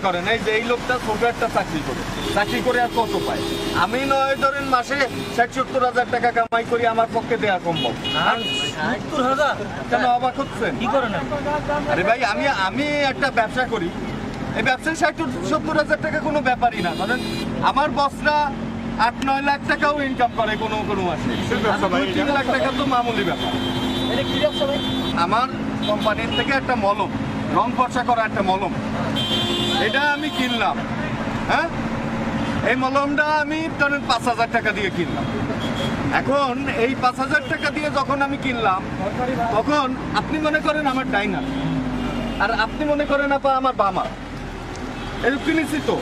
করেন এই যে এই লোকটা ছোট একটা চাকরি করে আর কত পায়? আমি নয় ধরেন মাসে ৬০-৭০ হাজার টাকা কামাই করি, আমার পক্ষে দেয়া সম্ভব। ৭০,০০০ কেন অবাক হচ্ছেন? কি করেন? আরে ভাই আমি একটা ব্যবসা করি, এই ব্যবসায় ৬০-৭০ হাজার টাকা কোনো ব্যাপারই না। ধরেন আমার বসরা ৮-৯ লাখ টাকাও ইনকাম করে কোনো মাসে, ২-৩ লাখ টাকা তো মামুলি ব্যাপার। এটা কি ব্যবসা ভাই? আমার কোম্পানির থেকে একটা মলম, রং ফর্সা করা একটা মলম, এটা আমি কিনলাম। হ্যাঁ, এই মলমটা আমি ধরেন ৫,০০০ টাকা দিয়ে কিনলাম। এখন এই ৫,০০০ টাকা দিয়ে যখন আমি কিনলাম, তখন আপনি মনে করেন আমার ডাইনার, আর আপনি মনে করেন আপা আমার বামা, এরকম কিনেছি তো।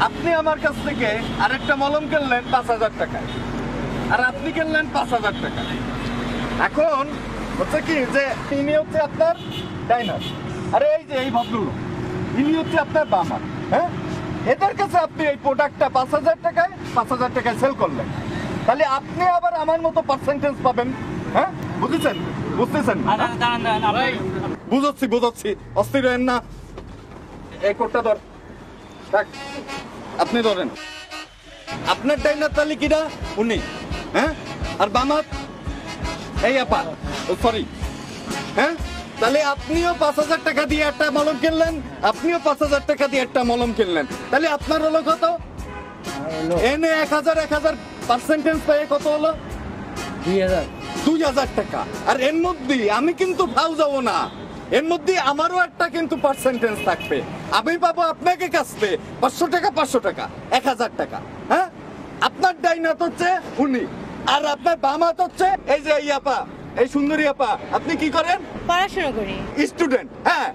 আপনি আমার কাছ থেকে আরেকটা মলম কিনলেন ৫,০০০ টাকায়, আর আপনি কিনলেন ৫,০০০ টাকা। এখন হচ্ছে কি যে ইনি হচ্ছে আপনার ডাইনার, আরে এই যে এই ভদ্রলোক ইনি হচ্ছে আপনার বামা। হ্যাঁ, এদের কাছে আপনি এই প্রোডাক্টটা ৫,০০০ টাকায় সেল করলেন, তাহলে আপনি আবার আমার মতো পার্সেন্টেজ পাবেন। হ্যাঁ, বুঝেছেন? বুঝতেছেন? বুঝাচ্ছি, অস্থির হয়েন না। এই কোটটা ধর, আপনি ধরেন। আপনার ডাইনার তাহলে কিরা উনি, হ্যাঁ, আর বামাত এই আপা, সরি। হ্যাঁ, তাহলে আপনিও ৫,০০০ টাকা দিয়ে একটা মলম কিনলেন, আপনিও ৫,০০০ টাকা দিয়ে একটা মলম কিনলেন, তাহলে আপনার হলো কত? এনে ১,০০০ পার্সেন্টেজ পেয়ে কত হলো? ২,০০০ টাকা। আর এর মধ্যে আমি কিন্তু ফাউ যাবো না, এর মধ্যে আমারও একটা কিন্তু পার্সেন্টেজ থাকবে। আমি পাবো আপনাকে কাছতে ৫০০ টাকা, ৫০০ টাকা, ১,০০০ টাকা। হ্যাঁ, আপনার ডাইনাত হচ্ছে উনি, আর আপনার বামাত হচ্ছে এই যে এই আপা, এই সুন্দরী আপা। আপনি কি করেন? পড়াশোনা করি। স্টুডেন্ট। হ্যাঁ,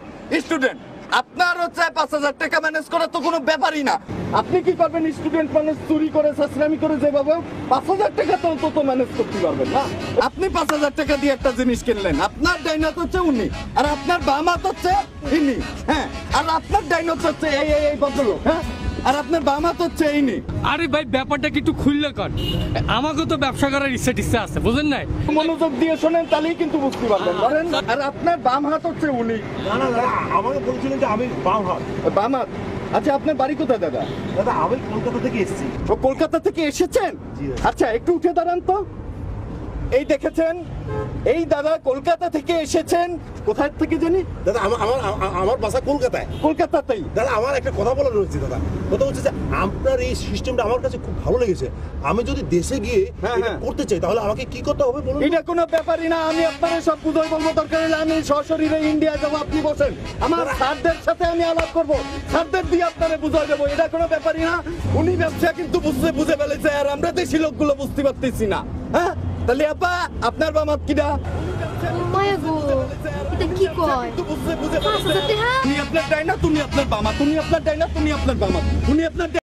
স্টুডেন্ট। আপনার হচ্ছে ৫,০০০ টাকা ম্যানেজ করা তো কোনো ব্যাপারই না। আপনি কি করবেন? স্টুডেন্ট মানুষ চুরি করে, সাশ্রামি করে, যেভাবে ৫,০০০ টাকা তো অন্তত ম্যানেজ করতে পারবেন না। আপনি ৫,০০০ টাকা দিয়ে একটা জিনিস কিনলেন, আপনার ডাইনাত হচ্ছে উনি, আর আপনার বামাত হচ্ছে ইনি। হ্যাঁ, আর আপনার ডাইনাত হচ্ছে এই ভদ্রলোক। হ্যাঁ, আর আপনার বামাত হচ্ছে ইনি। আরে ভাই, ব্যাপারটা কি একটু খুললে কর, আমাকে তো ব্যবসা করার ইচ্ছা আছে, বুঝেন নাই? মনোযোগ দিয়ে শোনেন, তাহলেই কিন্তু বুঝতে পারবেন। ধরেন, আর আপনার বাম হাত হচ্ছে উনি। না, আমাকে বলছিলেন যে আমি বাম হাত। বাম হাত। আচ্ছা, আপনার বাড়ি কোথায় দাদা? দাদা আমি কলকাতা থেকে এসেছি। ও, কলকাতা থেকে এসেছেন? আচ্ছা, একটু উঠে দাঁড়ান তো। এই দেখেছেন, এই দাদা কলকাতা থেকে এসেছেন। কোথায় থেকে জানি? দাদা আমার বাসা কলকাতায়। কলকাতাতেই? দাদা আমার একটা কথা বলার রয়েছে। দাদা কথা হচ্ছে যে আপনার এই সিস্টেমটা আমার কাছে খুব ভালো লেগেছে। আমি যদি দেশে গিয়ে এটা করতে চাই তাহলে আমাকে কি করতে হবে বলুন? এটা কোনো ব্যাপারই না, আমি আপনার সব বুঝাই বলবো। দরকার হলে আমি সশরীরে ইন্ডিয়া যাবো, আপনি বসেন, আমার স্যারদের সাথে আমি আলাপ করবো, স্যারদের দিয়ে আপনারে বুঝাই দেবো। এটা কোনো ব্যাপারই না। উনি ব্যবসা কিন্তু বুঝে ফেলেছে, আর আমরা দেশি লোকগুলো বুঝতে পারতেছি না। হ্যাঁ, তাহলে আপা আপনার বামাত কিনা? মায়া গো, এটা কি কয়? ৫,০০০ টাকা? উনি আপনার ডাইনা, তুমি আপনার বামা, তুমি আপনার ডাইনা, তুমি আপনার বামা, উনি আপনার